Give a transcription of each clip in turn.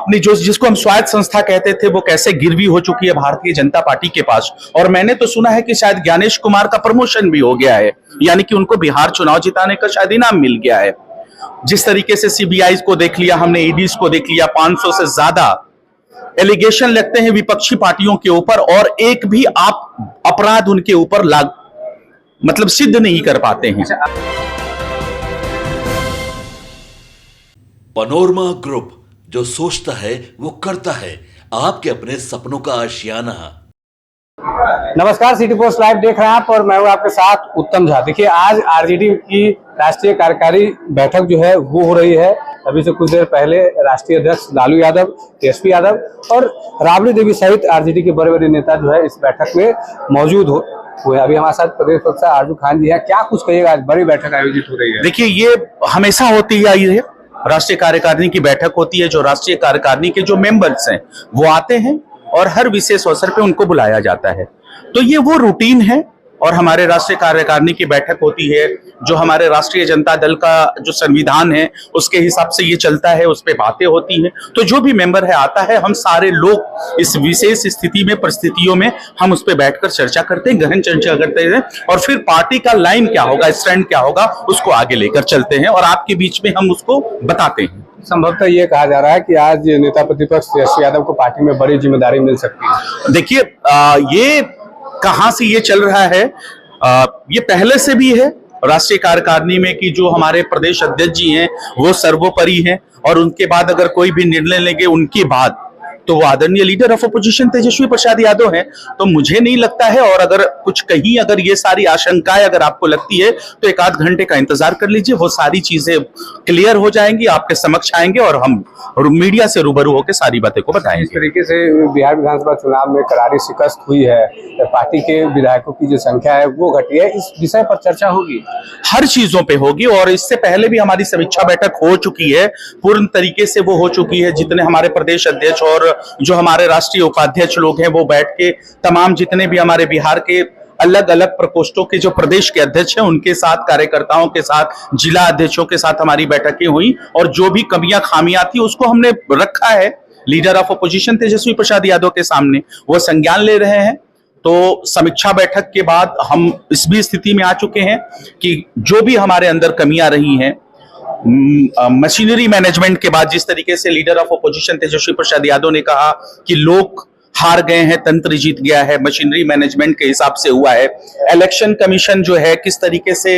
अपनी जो जिसको हम स्वायत्त संस्था कहते थे वो कैसे गिरवी हो चुकी है भारतीय जनता पार्टी के पास। और मैंने तो सुना है कि शायद ज्ञानेश कुमार का प्रमोशन भी हो गया है, यानी कि उनको बिहार चुनाव जिताने का शायद इनाम मिल गया है। जिस तरीके से सीबीआई को देख लिया हमने, ईडीज को देख लिया, 500 से ज्यादा एलिगेशन लगते हैं विपक्षी पार्टियों के ऊपर और एक भी आप अपराध उनके ऊपर मतलब सिद्ध नहीं कर पाते हैं। पनोरमा ग्रुप, जो सोचता है वो करता है, आपके अपने सपनों का आशियाना। नमस्कार, सिटी पोस्ट लाइव देख रहे हैं आप और मैं हूं आपके साथ उत्तम झा। देखिए, आज आरजेडी की राष्ट्रीय कार्यकारी बैठक जो है वो हो रही है। अभी से कुछ देर पहले राष्ट्रीय अध्यक्ष लालू यादव, तेजस्वी यादव और राबड़ी देवी सहित आरजेडी के बड़े बड़े नेता जो है इस बैठक में मौजूद हुए। अभी हमारे साथ प्रदेश प्रवक्ता आरजू खान जी हैं। क्या कुछ कहिएगा, आज बड़ी बैठक आयोजित हो रही है? देखिए, ये हमेशा होती आई है, राष्ट्रीय कार्यकारिणी की बैठक होती है। जो राष्ट्रीय कार्यकारिणी के जो मेंबर्स हैं वो आते हैं और हर विशेष अवसर पे उनको बुलाया जाता है। तो ये वो रूटीन है और हमारे राष्ट्रीय कार्यकारिणी की बैठक होती है जो हमारे राष्ट्रीय जनता दल का जो संविधान है उसके हिसाब से ये चलता है, उस पे बातें होती हैं। तो जो भी मेंबर है आता है, हम सारे लोग इस विशेष स्थिति में, परिस्थितियों में हम उस पे बैठकर चर्चा करते हैं, गहन चर्चा करते हैं और फिर पार्टी का लाइन क्या होगा, स्टैंड क्या होगा, उसको आगे लेकर चलते हैं और आपके बीच में हम उसको बताते हैं। संभवतः ये कहा जा रहा है कि आज नेता प्रतिपक्ष तेजस्वी यादव को पार्टी में बड़ी जिम्मेदारी मिल सकती है। देखिए, ये कहां से ये चल रहा है, ये पहले से भी है राष्ट्रीय कार्यकारिणी में कि जो हमारे प्रदेश अध्यक्ष जी हैं वो सर्वोपरि हैं और उनके बाद अगर कोई भी निर्णय लेंगे उनके बाद तो वो आदरणीय leader of opposition Tejashwi Prasad Yadav हैं। तो मुझे नहीं लगता है, और अगर कुछ कहीं अगर ये सारी आशंकाएं अगर आपको लगती है तो एक आध घंटे का इंतजार कर लीजिए, वो सारी चीजें क्लियर हो जाएंगी, आपके समक्ष आएंगे और हम मीडिया से रूबरू होकर सारी बातें को बताएंगे। इस तरीके से बिहार विधानसभा चुनाव में करारी शिकस्त हुई है, पार्टी के विधायकों की जो संख्या है वो घटी है, इस विषय पर चर्चा होगी, हर चीजों पे होगी। और इससे पहले भी हमारी समीक्षा बैठक हो चुकी है, पूर्ण तरीके से वो हो चुकी है। जितने हमारे प्रदेश अध्यक्ष और जो हमारे राष्ट्रीय उपाध्यक्ष लोग हैं वो बैठ के तमाम जितने भी हमारे बिहार के अलग अलग प्रकोष्ठों के जो प्रदेश के अध्यक्ष हैं उनके साथ, कार्यकर्ताओं के साथ, जिला अध्यक्षों के साथ हमारी बैठकें हुई और जो भी कमियां खामियां थी उसको हमने रखा है leader of opposition Tejashwi Prasad Yadav के सामने, वो संज्ञान ले रहे हैं। तो समीक्षा बैठक के बाद हम इस भी स्थिति में आ चुके हैं कि जो भी हमारे अंदर कमियां रही हैं, मशीनरी मैनेजमेंट के बाद जिस तरीके से leader of opposition Tejashwi Prasad Yadav ने कहा कि लोग हार गए हैं, तंत्र जीत गया है, मशीनरी मैनेजमेंट के हिसाब से हुआ है। इलेक्शन कमीशन जो है किस तरीके से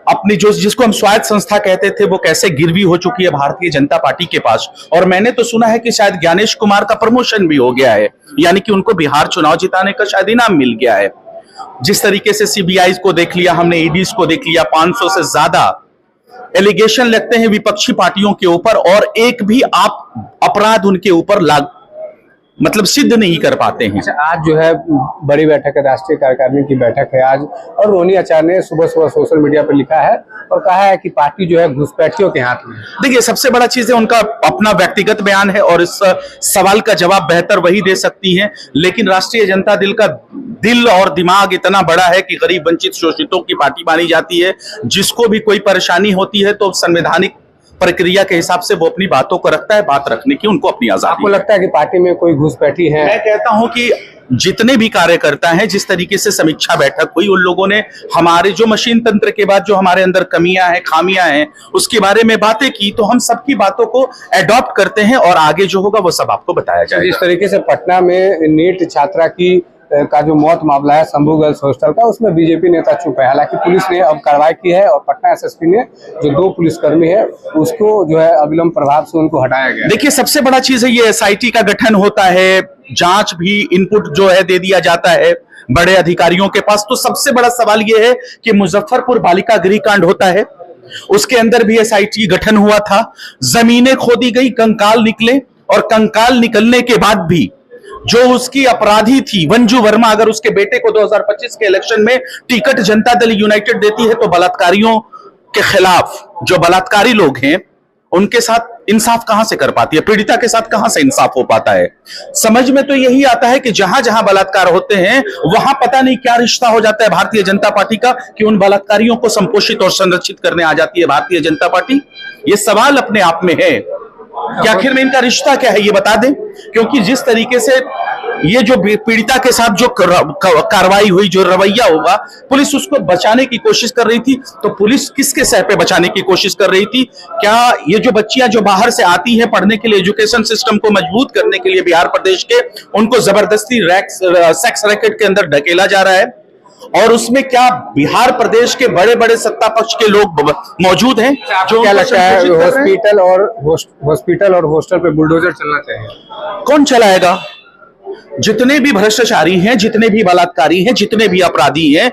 अपनी जो जिसको हम स्वायत्त संस्था कहते थे वो कैसे गिरवी हो चुकी है भारतीय जनता पार्टी के पास। और मैंने तो सुना है कि शायद ज्ञानेश कुमार का प्रमोशन भी हो गया है, यानी कि उनको बिहार चुनाव जिताने का शायद इनाम मिल गया है। जिस तरीके से सीबीआई को देख लिया हमने, ईडीज को देख लिया, 500 से ज्यादा एलिगेशन लगते हैं विपक्षी पार्टियों के ऊपर और एक भी आप अपराध उनके ऊपर मतलब सिद्ध नहीं कर पाते हैं। आज जो है बड़ी बैठक है, राष्ट्रीय कार्यकारिणी की बैठक है आज, और रोनी आचार्य ने सुबह सुबह सोशल मीडिया पर लिखा है और कहा है कि पार्टी जो है घुसपैठियों के हाथ में। देखिए, सबसे बड़ा चीज है उनका अपना व्यक्तिगत बयान है और इस सवाल का जवाब बेहतर वही दे सकती है, लेकिन राष्ट्रीय जनता दल का दिल और दिमाग इतना बड़ा है कि गरीब वंचित शोषितों की पार्टी मानी जाती है। जिसको भी कोई परेशानी होती है तो संवैधानिक प्रक्रिया के हिसाब से वो अपनी बातों को रखता है, बात रखने की उनको अपनी आजादी। आपको लगता है कि पार्टी में कोई घुसपैठी है? मैं कहता हूं कि जितने भी कार्यकर्ता हैं, जिस तरीके से समीक्षा बैठक हुई, उन लोगों ने हमारे जो मशीन तंत्र के बाद जो हमारे अंदर कमियां हैं, खामियां हैं, उसके बारे में बातें की। तो हम सबकी बातों को एडॉप्ट करते हैं और आगे जो होगा वो सब आपको बताया जाएगा। जिस तरीके से पटना में नीट छात्रा का जो मौत मामला है शंभू गर्ल्स हॉस्टल का, उसमें बीजेपी नेता चुप है। हालांकि पुलिस ने अब कार्रवाई की है और पटना एसएसपी ने जो 2 पुलिसकर्मी है उसको जो है अविलंब प्रभाव से उनको हटाया गया। देखिए, सबसे बड़ा चीज है ये एसआईटी का गठन होता है, जांच भी इनपुट जो है दे दिया जाता है बड़े अधिकारियों के पास। तो सबसे बड़ा सवाल ये है कि मुजफ्फरपुर बालिका गृह कांड होता है, उसके अंदर भी एसआईटी गठन हुआ था, जमीनें खोदी गई, कंकाल निकले और कंकाल निकलने के बाद भी जो उसकी अपराधी थी वंजू वर्मा, अगर उसके बेटे को 2025 के इलेक्शन में टिकट जनता दल यूनाइटेड देती है तो बलात्कारियों के खिलाफ जो बलात्कारी लोग हैं उनके साथ इंसाफ कहां से कर पाती है, पीड़िता के साथ कहां से इंसाफ हो पाता है। समझ में तो यही आता है कि जहां जहां बलात्कार होते हैं वहां पता नहीं क्या रिश्ता हो जाता है भारतीय जनता पार्टी का कि उन बलात्कारियों को संपोषित और संरक्षित करने आ जाती है भारतीय जनता पार्टी। ये सवाल अपने आप में है कि आखिर में इनका रिश्ता क्या है, ये बता दें। क्योंकि जिस तरीके से ये जो पीड़िता के साथ जो कार्रवाई हुई, जो रवैया होगा, पुलिस उसको बचाने की कोशिश कर रही थी, तो पुलिस किसके सर पे बचाने की कोशिश कर रही थी? क्या ये जो बच्चियां जो बाहर से आती हैं पढ़ने के लिए, एजुकेशन सिस्टम को मजबूत करने के लिए बिहार प्रदेश के, उनको जबरदस्ती सेक्स रैकेट के अंदर ढकेला जा रहा है? और उसमें क्या बिहार प्रदेश के बड़े बड़े सत्ता पक्ष के लोग मौजूद हैं? जो क्या लगता है हॉस्पिटल और हॉस्टल पे बुलडोजर चलना चाहिए? कौन चलाएगा? जितने भी भ्रष्टाचारी हैं, जितने भी बलात्कारी हैं, जितने भी अपराधी हैं,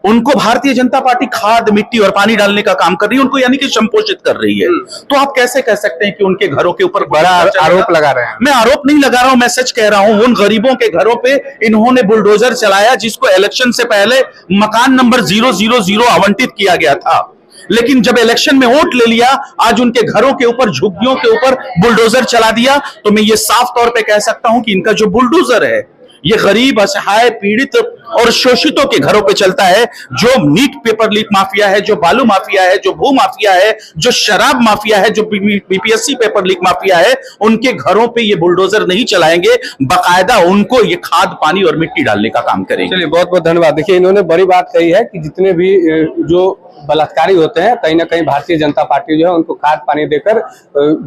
उनको भारतीय जनता पार्टी खाद, मिट्टी और पानी डालने का काम कर रही है, उनको यानी कि संपोषित कर रही है। तो आप कैसे कह सकते हैं कि उनके घरों के ऊपर बड़ा आरोप लगा रहे हैं? मैं आरोप नहीं लगा रहा हूं, मैं सच कह रहा हूं। उन गरीबों के घरों पे इन्होंने बुलडोजर चलाया जिसको इलेक्शन से पहले मकान नंबर 000 आवंटित किया गया था, लेकिन जब इलेक्शन में वोट ले लिया, आज उनके घरों के ऊपर, झुग्गियों के ऊपर बुलडोजर चला दिया। तो मैं ये साफ तौर पे कह सकता हूं कि इनका जो बुलडोजर है, ये गरीब, असहाय, पीड़ित और शोषितों के घरों पे चलता है। जो नीट पेपर लीक माफिया है, जो बालू माफिया है, जो भू माफिया है, जो शराब माफिया है, जो बीपीएससी पेपर लीक माफिया है, उनके घरों पे ये बुलडोजर नहीं चलाएंगे, बाकायदा उनको ये खाद, पानी और मिट्टी डालने का काम करेंगे। चलिए, बहुत बहुत धन्यवाद। देखिए, इन्होंने बड़ी बात कही है कि जितने भी जो बलात्कारी होते हैं, कहीं ना कहीं भारतीय जनता पार्टी जो है उनको खाद पानी देकर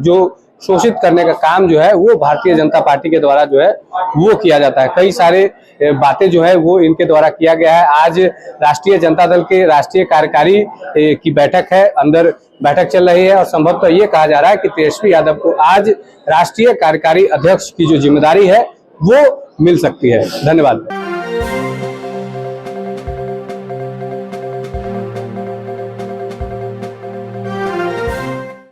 जो शोषित करने का काम जो है वो भारतीय जनता पार्टी के द्वारा जो है वो किया जाता है। कई सारे बातें जो है वो इनके द्वारा किया गया है। आज राष्ट्रीय जनता दल के राष्ट्रीय कार्यकारी की बैठक है, अंदर बैठक चल रही है और संभवतः ये कहा जा रहा है कि तेजस्वी यादव को आज राष्ट्रीय कार्यकारी अध्यक्ष की जो जिम्मेदारी है वो मिल सकती है। धन्यवाद।